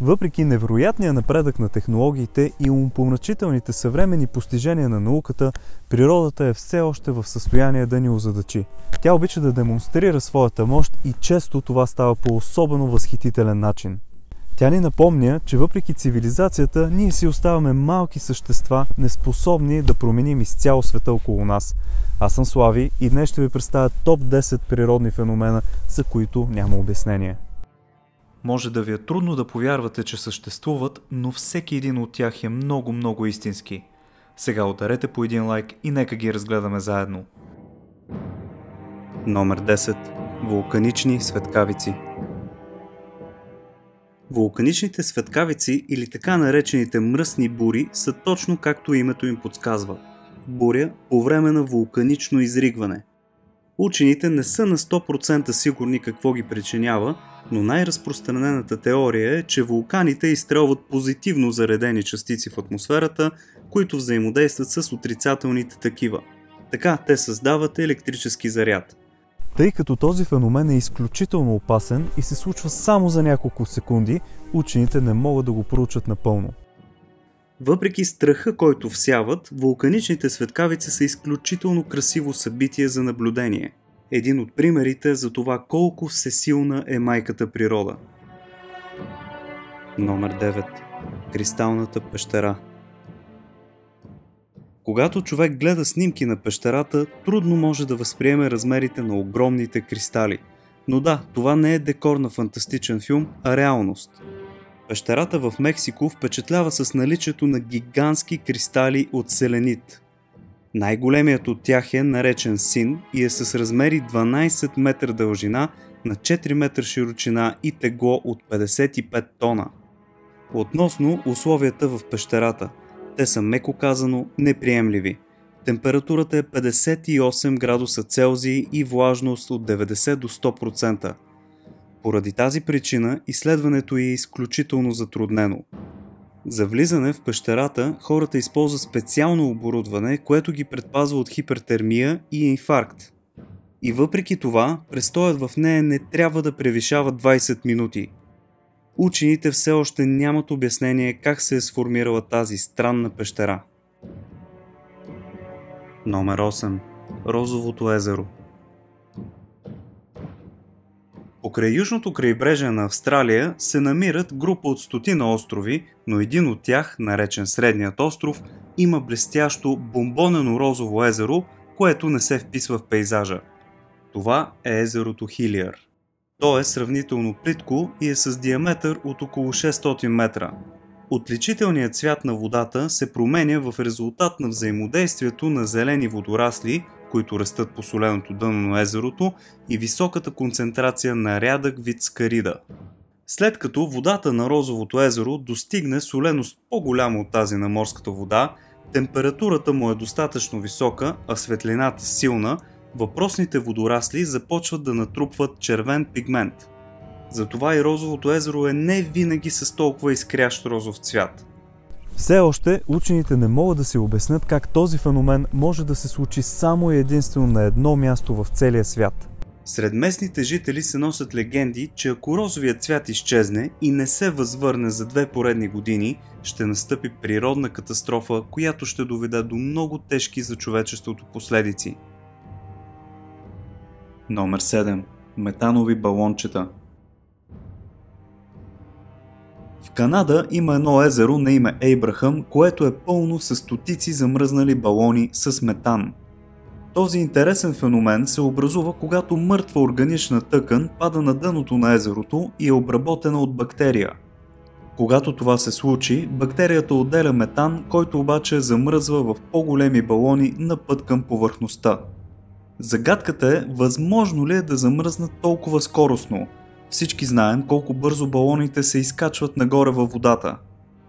Въпреки невероятния напредък на технологиите и умопомрачителните съвременни постижения на науката, природата е все още в състояние да ни озадачи. Тя обича да демонстрира своята мощ и често това става по особено възхитителен начин. Тя ни напомня, че въпреки цивилизацията, ние си оставаме малки същества, неспособни да променим изцяло света около нас. Аз съм Слави и днес ще ви представя топ 10 природни феномена, за които няма обяснение. Може да ви е трудно да повярвате, че съществуват, но всеки един от тях е много истински. Сега ударете по един лайк и нека ги разгледаме заедно. Номер 10. Вулканични светкавици. Вулканичните светкавици или така наречените мръсни бури са точно както името им подсказва. Буря по време на вулканично изригване. Учените не са на 100% сигурни какво ги причинява, но най-разпространената теория е, че вулканите изстрелват позитивно заредени частици в атмосферата, които взаимодействат с отрицателните такива. Така те създават електрически заряд. Тъй като този феномен е изключително опасен и се случва само за няколко секунди, учените не могат да го проучат напълно. Въпреки страха, който всяват, вулканичните светкавици са изключително красиво събитие за наблюдение. Един от примерите за това колко всесилна е майката природа. Номер 9. Кристалната пещера. Когато човек гледа снимки на пещерата, трудно може да възприеме размерите на огромните кристали. Но да, това не е декор на фантастичен филм, а реалност. Пещерата в Мексико впечатлява с наличието на гигантски кристали от селенит. Най-големият от тях е наречен Син и е с размери 12 метра дължина на 4 метра широчина и тегло от 55 тона. Относно условията в пещерата. Те са меко казано неприемливи. Температурата е 58 градуса Целзий и влажност от 90 до 100%. Поради тази причина изследването е изключително затруднено. За влизане в пещерата хората използват специално оборудване, което ги предпазва от хипертермия и инфаркт. И въпреки това, престоят в нея не трябва да превишава 20 минути. Учените все още нямат обяснение как се е сформирала тази странна пещера. Номер 8. Розовото езеро. Покрай южното крайбрежие на Австралия се намират група от стотина острови, но един от тях, наречен Средният остров, има блестящо бомбонено розово езеро, което не се вписва в пейзажа. Това е езерото Хилиър. То е сравнително плитко и е с диаметър от около 600 метра. Отличителният цвят на водата се променя в резултат на взаимодействието на зелени водорасли, които растат по соленото дъно на езерото, и високата концентрация на рядък вид скарида. След като водата на розовото езеро достигне соленост по-голяма от тази на морската вода, температурата му е достатъчно висока, а светлината силна, въпросните водорасли започват да натрупват червен пигмент. Затова и розовото езеро е не винаги с толкова изкрящ розов цвят. Все още учените не могат да си обяснят как този феномен може да се случи само и единствено на едно място в целия свят. Сред местните жители се носят легенди, че ако розовият цвят изчезне и не се възвърне за 2 поредни години, ще настъпи природна катастрофа, която ще доведе до много тежки за човечеството последици. Номер 7. Метанови балончета. В Канада има едно езеро на име Ейбрахъм, което е пълно с стотици замръзнали балони с метан. Този интересен феномен се образува, когато мъртва органична тъкан пада на дъното на езерото и е обработена от бактерия. Когато това се случи, бактерията отделя метан, който обаче замръзва в по-големи балони на път към повърхността. Загадката е, възможно ли е да замръзнат толкова скоростно? Всички знаем колко бързо балоните се изкачват нагоре във водата.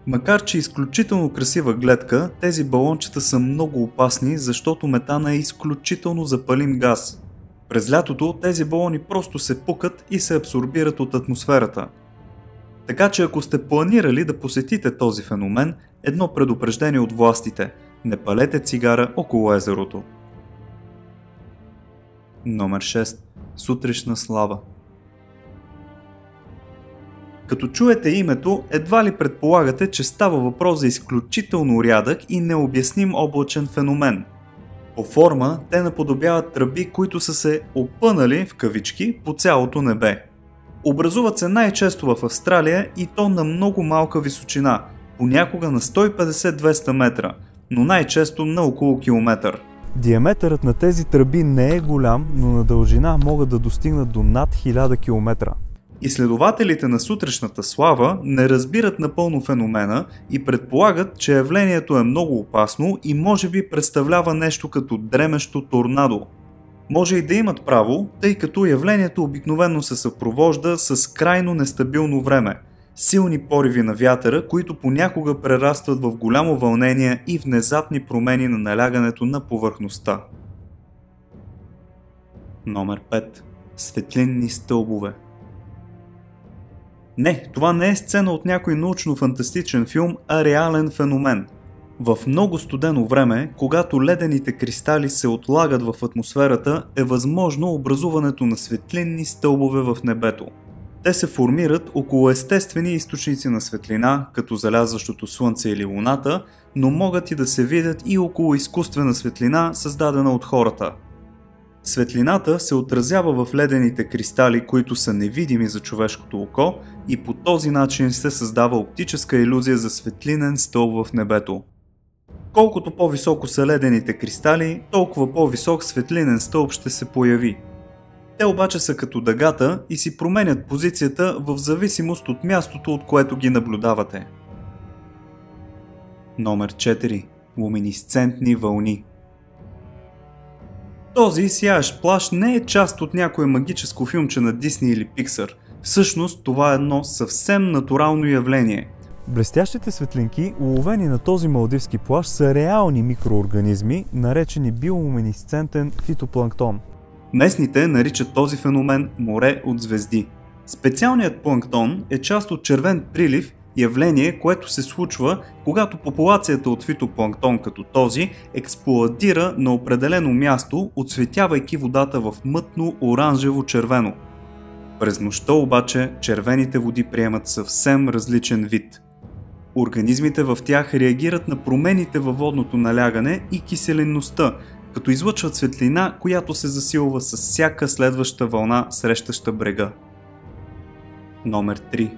Макар че изключително красива гледка, тези балончета са много опасни, защото метана е изключително запалим газ. През лятото тези балони просто се пукат и се абсорбират от атмосферата. Така че ако сте планирали да посетите този феномен, едно предупреждение от властите – не палете цигара около езерото. Номер 6. Сутрешна слава. Като чуете името, едва ли предполагате, че става въпрос за изключително рядък и необясним облачен феномен. По форма, те наподобяват тръби, които са се опънали в кавички по цялото небе. Образуват се най-често в Австралия и то на много малка височина, понякога на 150-200 метра, но най-често на около километър. Диаметърът на тези тръби не е голям, но на дължина могат да достигнат до над 1000 км. Изследователите на сутрешната слава не разбират напълно феномена и предполагат, че явлението е много опасно и може би представлява нещо като дремещо торнадо. Може и да имат право, тъй като явлението обикновено се съпровожда с крайно нестабилно време, силни пориви на вятъра, които понякога прерастват в голямо вълнение и внезапни промени на налягането на повърхността. Номер 5. Светлинни стълбове. Не, това не е сцена от някой научно-фантастичен филм, а реален феномен. В много студено време, когато ледените кристали се отлагат в атмосферата, е възможно образуването на светлинни стълбове в небето. Те се формират около естествени източници на светлина, като залязващото слънце или луната, но могат и да се видят и около изкуствена светлина, създадена от хората. Светлината се отразява в ледените кристали, които са невидими за човешкото око, и по този начин се създава оптическа илюзия за светлинен стълб в небето. Колкото по-високо са ледените кристали, толкова по-висок светлинен стълб ще се появи. Те обаче са като дъгата и си променят позицията в зависимост от мястото, от което ги наблюдавате. Номер 4. Луминесцентни вълни. Този сияещ плаж не е част от някое магическо филмче на Disney или Pixar. Всъщност това е едно съвсем натурално явление. Блестящите светлинки, уловени на този малдивски плаж, са реални микроорганизми, наречени биолуминесцентен фитопланктон. Местните наричат този феномен море от звезди. Специалният планктон е част от червен прилив, явление, което се случва, когато популацията от фитопланктон като този експлоатира на определено място, отсветявайки водата в мътно оранжево-червено. През нощта обаче червените води приемат съвсем различен вид. Организмите в тях реагират на промените във водното налягане и киселинността, като излъчват светлина, която се засилва с всяка следваща вълна, срещаща брега. Номер 3.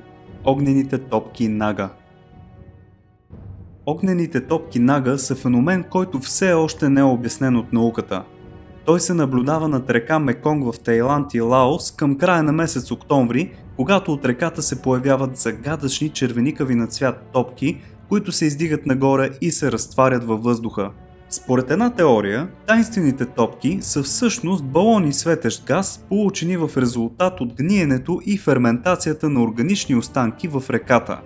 Огнените топки Нага. Огнените топки Нага са феномен, който все още не е обяснен от науката. Той се наблюдава над река Меконг в Тайланд и Лаос към края на месец октомври, когато от реката се появяват загадъчни червеникави на цвят топки, които се издигат нагоре и се разтварят във въздуха. Според една теория, таинствените топки са всъщност балони светещ газ, получени в резултат от гниенето и ферментацията на органични останки в реката.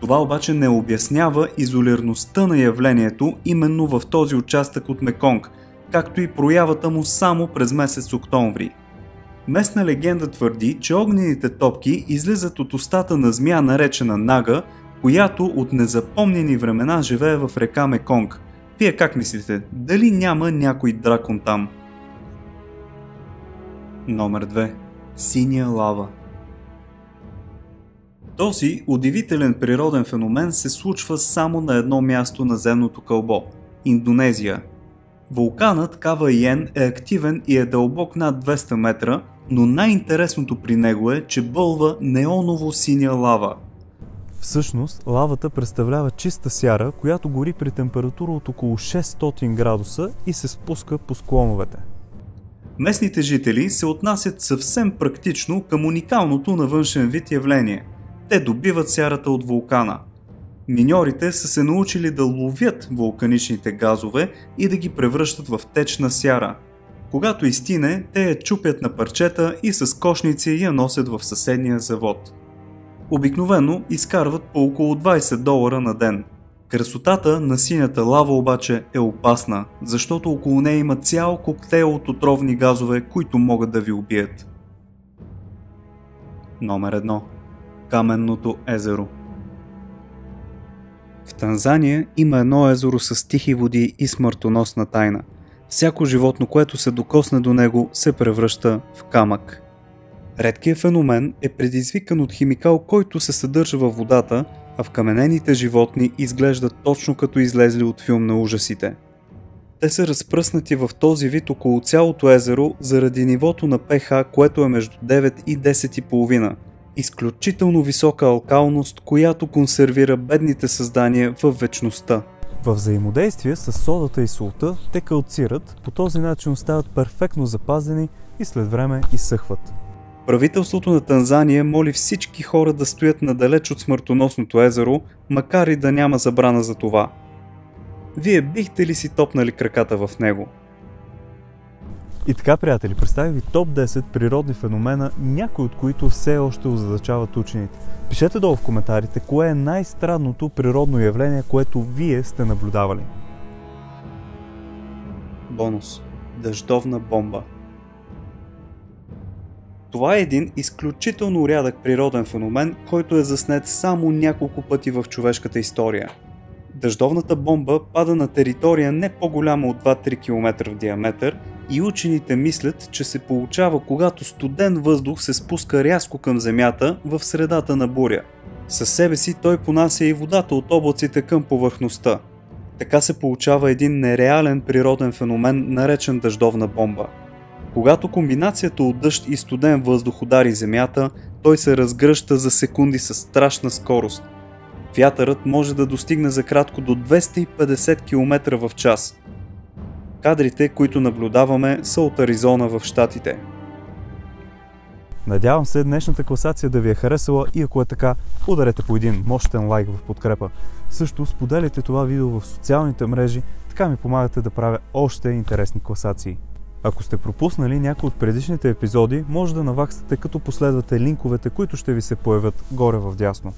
Това обаче не обяснява изолираността на явлението именно в този участък от Меконг, както и проявата му само през месец октомври. Местна легенда твърди, че огнените топки излизат от устата на змия, наречена Нага, която от незапомнени времена живее в река Меконг. Вие как мислите, дали няма някой дракон там? Номер 2. Синя лава. Този удивителен природен феномен се случва само на едно място на земното кълбо – Индонезия. Вулканът Кавайен е активен и е дълбок над 200 метра, но най-интересното при него е, че бълва неоново синя лава. Всъщност, лавата представлява чиста сяра, която гори при температура от около 600 градуса и се спуска по склоновете. Местните жители се отнасят съвсем практично към уникалното на външен вид явление. Те добиват сярата от вулкана. Миньорите са се научили да ловят вулканичните газове и да ги превръщат в течна сяра. Когато изстине, те я чупят на парчета и с кошници я носят в съседния завод. Обикновено изкарват по около $20 на ден. Красотата на синята лава обаче е опасна, защото около нея има цял коктейл от отровни газове, които могат да ви убият. Номер 1. Каменното езеро. В Танзания има едно езеро с тихи води и смъртоносна тайна. Всяко животно, което се докосне до него, се превръща в камък. Редкият феномен е предизвикан от химикал, който се съдържа във водата, а вкаменените животни изглеждат точно като излезли от филм на ужасите. Те са разпръснати в този вид около цялото езеро заради нивото на pH, което е между 9 и 10,5. Изключително висока алкалност, която консервира бедните създания в вечността. В взаимодействие с содата и солта те калцират, по този начин остават перфектно запазени и след време изсъхват. Правителството на Танзания моли всички хора да стоят надалеч от смъртоносното езеро, макар и да няма забрана за това. Вие бихте ли си топнали краката в него? И така, приятели, представих ви топ 10 природни феномена, някои от които все още озадачават учените. Пишете долу в коментарите кое е най-странното природно явление, което вие сте наблюдавали. Бонус. Дъждовна бомба. Това е един изключително рядък природен феномен, който е заснет само няколко пъти в човешката история. Дъждовната бомба пада на територия не по-голяма от 2-3 км в диаметър и учените мислят, че се получава, когато студен въздух се спуска рязко към земята в средата на буря. Със себе си той понася и водата от облаците към повърхността. Така се получава един нереален природен феномен, наречен дъждовна бомба. Когато комбинацията от дъжд и студен въздух удари земята, той се разгръща за секунди със страшна скорост. Вятърът може да достигне за кратко до 250 км в час. Кадрите, които наблюдаваме, са от Аризона в щатите. Надявам се днешната класация да ви е харесала и ако е така, ударете по един мощен лайк в подкрепа. Също споделяйте това видео в социалните мрежи, така ми помагате да правя още интересни класации. Ако сте пропуснали някои от предишните епизоди, може да наваксате като последвате линковете, които ще ви се появят горе вдясно.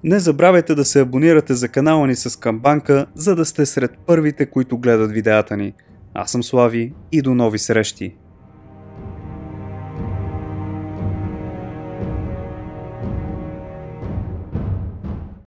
Не забравяйте да се абонирате за канала ни с камбанка, за да сте сред първите, които гледат видеята ни. Аз съм Слави и до нови срещи!